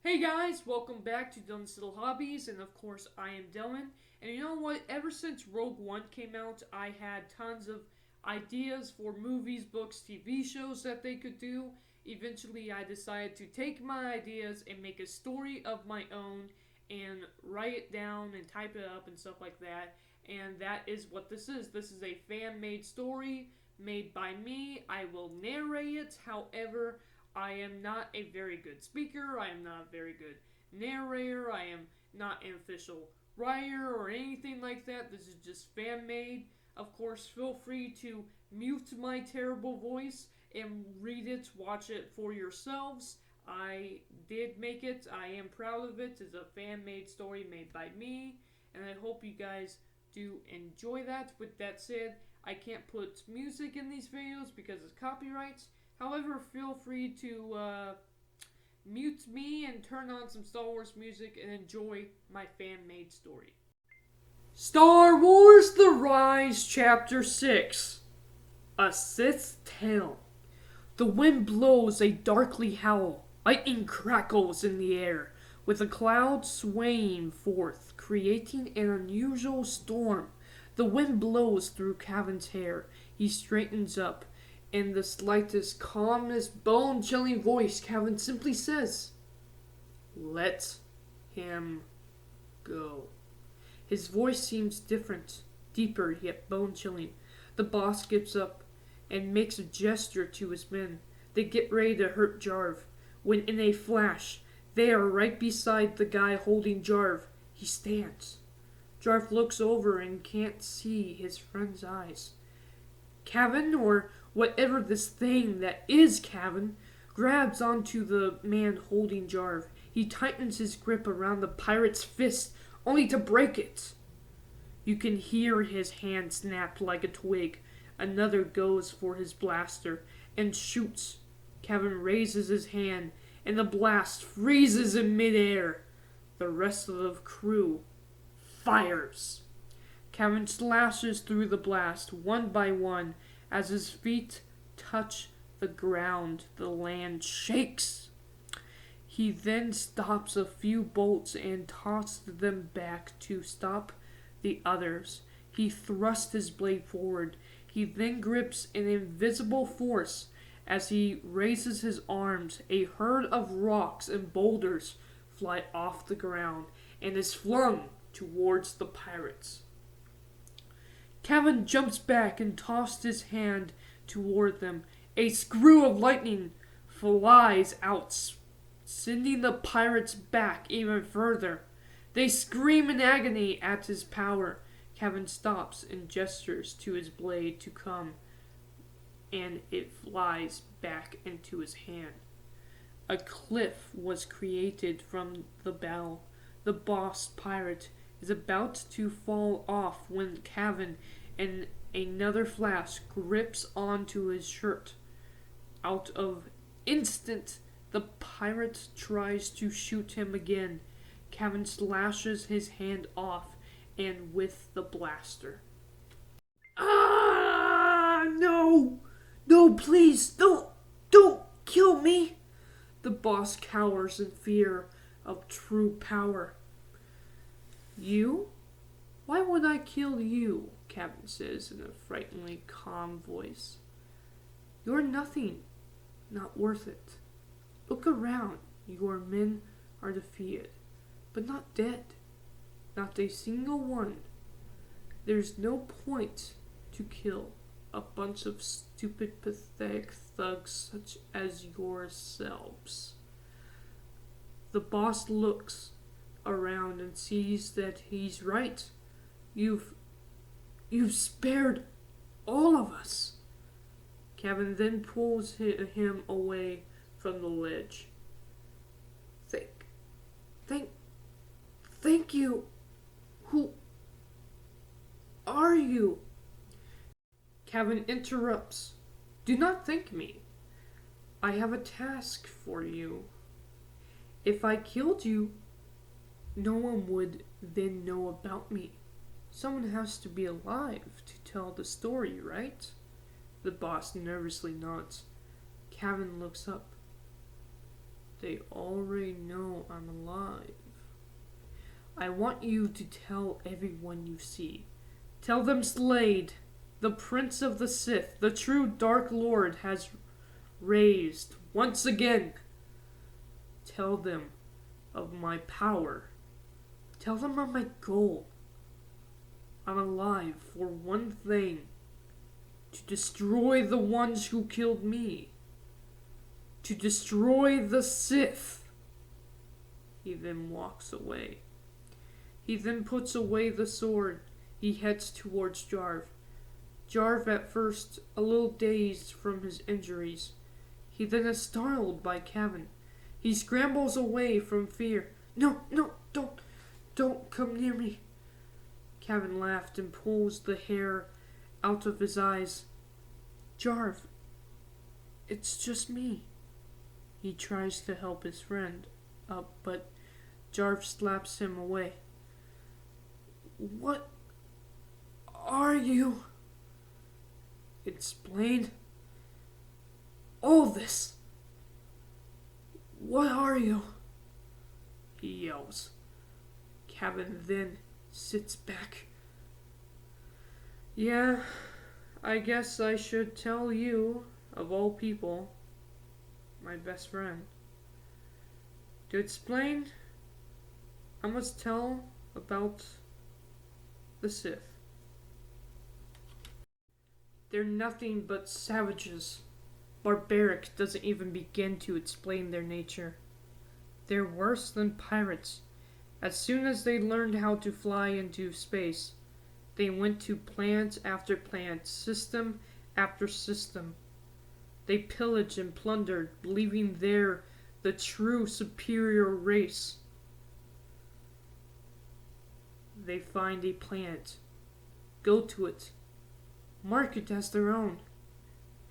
Hey guys, welcome back to Dylan's Little Hobbies, and of course I am Dylan. And you know what? Ever since Rogue One came out, I had tons of ideas for movies, books, TV shows that they could do. Eventually, I decided to take my ideas and make a story of my own and write it down and type it up and stuff like that. And that is what this is. This is a fan-made story made by me. I will narrate it. However, I am not a very good speaker. I am not a very good narrator. I am not an official writer or anything like that. This is just fan made. Of course, feel free to mute my terrible voice and read it, watch it for yourselves. I did make it. I am proud of it. It's a fan made story made by me, and I hope you guys do enjoy that. With that said, I can't put music in these videos because it's copyrights. However, feel free to mute me and turn on some Star Wars music and enjoy my fan-made story. Star Wars The Rise, Chapter 6. A Sith's Tale. The wind blows a darkly howl. Lightning crackles in the air, with the clouds swaying forth, creating an unusual storm. The wind blows through Cavan's hair. He straightens up. In the slightest, calmest, bone-chilling voice, Cavan simply says, "Let him go." His voice seems different, deeper, yet bone-chilling. The boss gets up and makes a gesture to his men. They get ready to hurt Jarv, when in a flash, they are right beside the guy holding Jarv. He stands. Jarv looks over and can't see his friend's eyes. Cavan, or whatever this thing that is Cavan, grabs onto the man holding Jarv. He tightens his grip around the pirate's fist, only to break it. You can hear his hand snap like a twig. Another goes for his blaster and shoots. Cavan raises his hand, and the blast freezes in midair. The rest of the crew fires. Cavan slashes through the blast, one by one. As his feet touch the ground, the land shakes. He then stops a few bolts and tosses them back to stop the others. He thrusts his blade forward. He then grips an invisible force. As he raises his arms, a herd of rocks and boulders fly off the ground and is flung towards the pirates. Cavan jumps back and tossed his hand toward them. A screw of lightning flies out, sending the pirates back even further. They scream in agony at his power. Cavan stops and gestures to his blade to come, and it flies back into his hand. A cliff was created from the battle. The boss pirate is about to fall off when Cavan, in another flash, grips onto his shirt. Out of instant, the pirate tries to shoot him again. Cavan slashes his hand off and with the blaster. Ah, no! No, please, don't kill me! The boss cowers in fear of true power. You? Why would I kill you? Cavan says in a frighteningly calm voice. You're nothing, not worth it. Look around. Your men are defeated, but not dead. Not a single one. There's no point to kill a bunch of stupid, pathetic thugs such as yourselves. The boss looks around and sees that he's right. You've spared all of us. Cavan then pulls him away from the ledge. Thank you. Who are you? Cavan interrupts. Do not thank me. I have a task for you. If I killed you, no one would then know about me. Someone has to be alive to tell the story, right? The boss nervously nods. Cavan looks up. They already know I'm alive. I want you to tell everyone you see. Tell them Slade, the Prince of the Sith, the true Dark Lord, has raised once again. Tell them of my power. Tell them of my goal. I'm alive for one thing: to destroy the ones who killed me. To destroy the Sith. He then walks away. He then puts away the sword. He heads towards Jarv. Jarv, at first a little dazed from his injuries. He then is startled by Kevin. He scrambles away from fear. No, don't come near me. Kevin laughed and pulls the hair out of his eyes. Jarv, it's just me. He tries to help his friend up, but Jarv slaps him away. What are you? Explain all this. What are you? He yells. Kevin then sits back. Yeah, I guess I should tell you, of all people, my best friend. To explain, I must tell about the Sith. They're nothing but savages. Barbaric doesn't even begin to explain their nature. They're worse than pirates. As soon as they learned how to fly into space, they went to planet after planet, system after system. They pillaged and plundered, believing they're the true superior race. They find a planet, go to it, mark it as their own.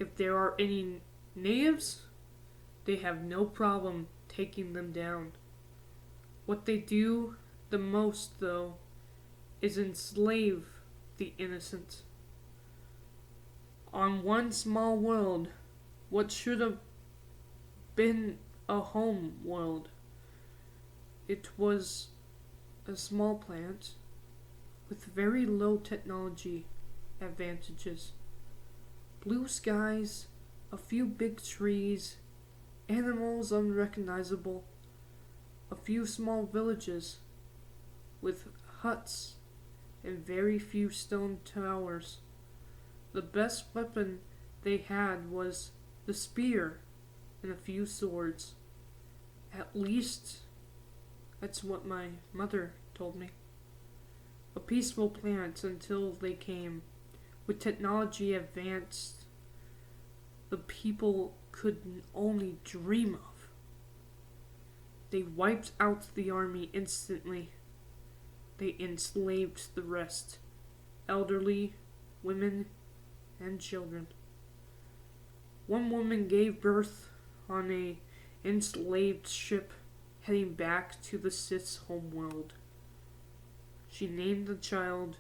If there are any natives, they have no problem taking them down. What they do the most, though, is enslave the innocent. On one small world, what should have been a home world, it was a small planet with very low technology advantages. Blue skies, a few big trees, animals unrecognizable, a few small villages with huts and very few stone towers. The best weapon they had was the spear and a few swords. At least, that's what my mother told me. A peaceful planet until they came. With technology advanced, the people could only dream of. They wiped out the army instantly. They enslaved the rest, elderly, women, and children. One woman gave birth on a enslaved ship heading back to the Sith's homeworld. She named the child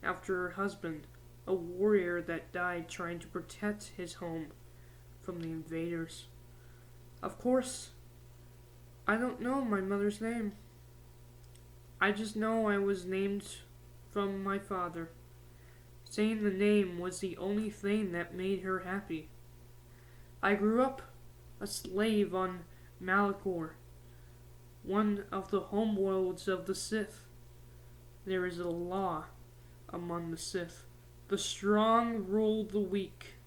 after her husband, a warrior that died trying to protect his home from the invaders. Of course, I don't know my mother's name. I just know I was named from my father. Saying the name was the only thing that made her happy. I grew up a slave on Malachor, one of the homeworlds of the Sith. There is a law among the Sith. The strong rule the weak.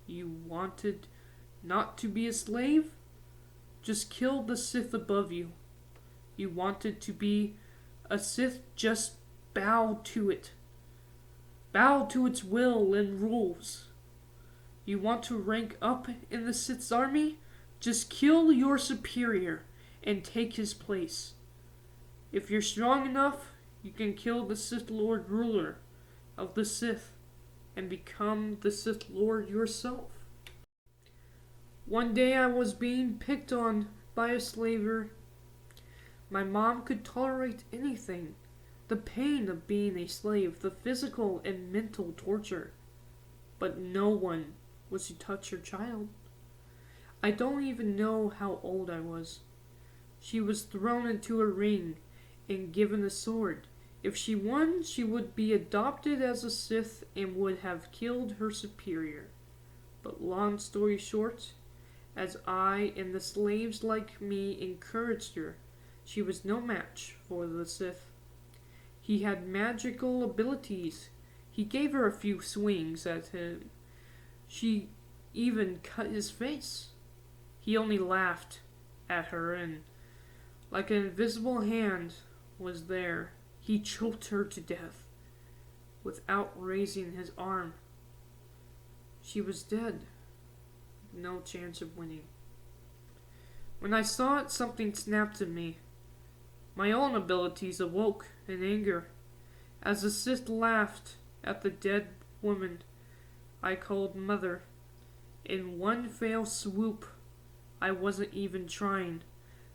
You wanted not to be a slave? Just kill the Sith above you. You wanted to be a Sith? Just bow to it. Bow to its will and rules. You want to rank up in the Sith's army? Just kill your superior and take his place. If you're strong enough, you can kill the Sith Lord ruler of the Sith and become the Sith Lord yourself. One day I was being picked on by a slaver. My mom could tolerate anything. The pain of being a slave, the physical and mental torture. But no one was to touch her child. I don't even know how old I was. She was thrown into a ring and given a sword. If she won, she would be adopted as a Sith and would have killed her superior. But long story short, as I and the slaves like me encouraged her, she was no match for the Sith. He had magical abilities. He gave her a few swings at him. She even cut his face. He only laughed at her, and like an invisible hand was there, he choked her to death without raising his arm. She was dead. No chance of winning. When I saw it, something snapped in me. My own abilities awoke in anger. As the Sith laughed at the dead woman I called mother, in one fell swoop, I wasn't even trying.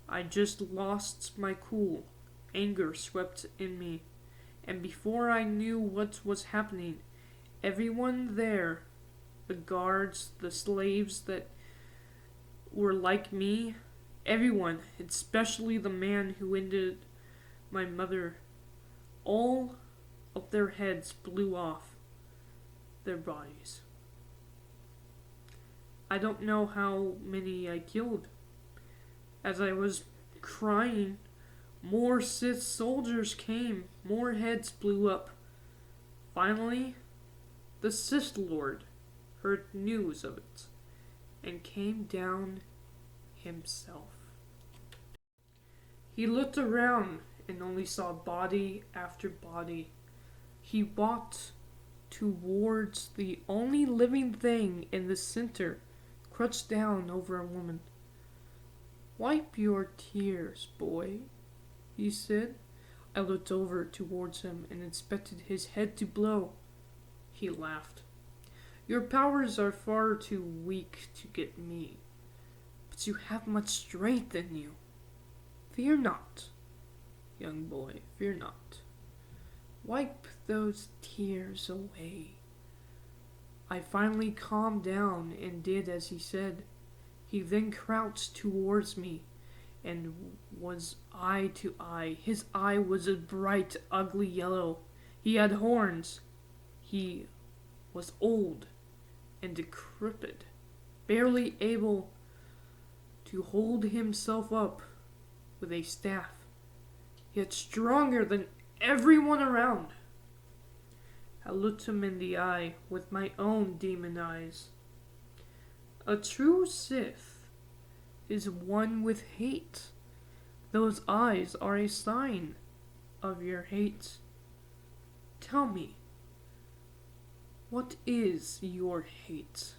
I just lost my cool. Anger swept in me, and before I knew what was happening, everyone there, the guards, the slaves that were like me, everyone, especially the man who ended my mother, all of their heads blew off their bodies. I don't know how many I killed. As I was crying, more Sith soldiers came, more heads blew up. Finally, the Sith Lord heard news of it and came down himself. He looked around and only saw body after body. He walked towards the only living thing in the center, crouched down over a woman. "Wipe your tears, boy," he said. I looked over towards him and expected his head to blow. He laughed. "Your powers are far too weak to get me, but you have much strength in you. Fear not, young boy, fear not. Wipe those tears away." I finally calmed down and did as he said. He then crouched towards me and was eye to eye. His eye was a bright, ugly yellow. He had horns. He was old and decrepit, barely able to hold himself up with a staff, yet stronger than everyone around. I looked him in the eye with my own demon eyes. A true Sith is one with hate. Those eyes are a sign of your hate. Tell me, what is your hate?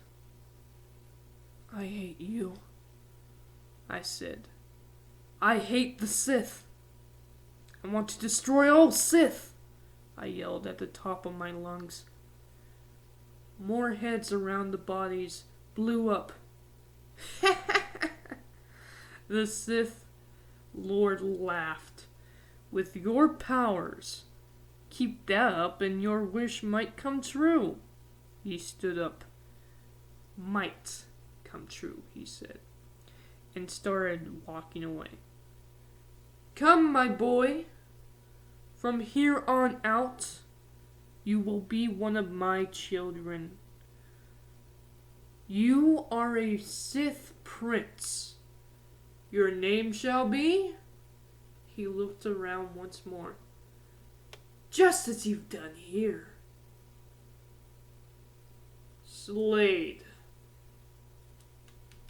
"I hate you," I said. "I hate the Sith. I want to destroy all Sith," I yelled at the top of my lungs. More heads around the bodies blew up. The Sith Lord laughed. "With your powers, keep that up and your wish might come true." He stood up. "Might come true," he said, and started walking away. "Come, my boy. From here on out, you will be one of my children. You are a Sith prince. Your name shall be..." He looked around once more. "Just as you've done here. Slade."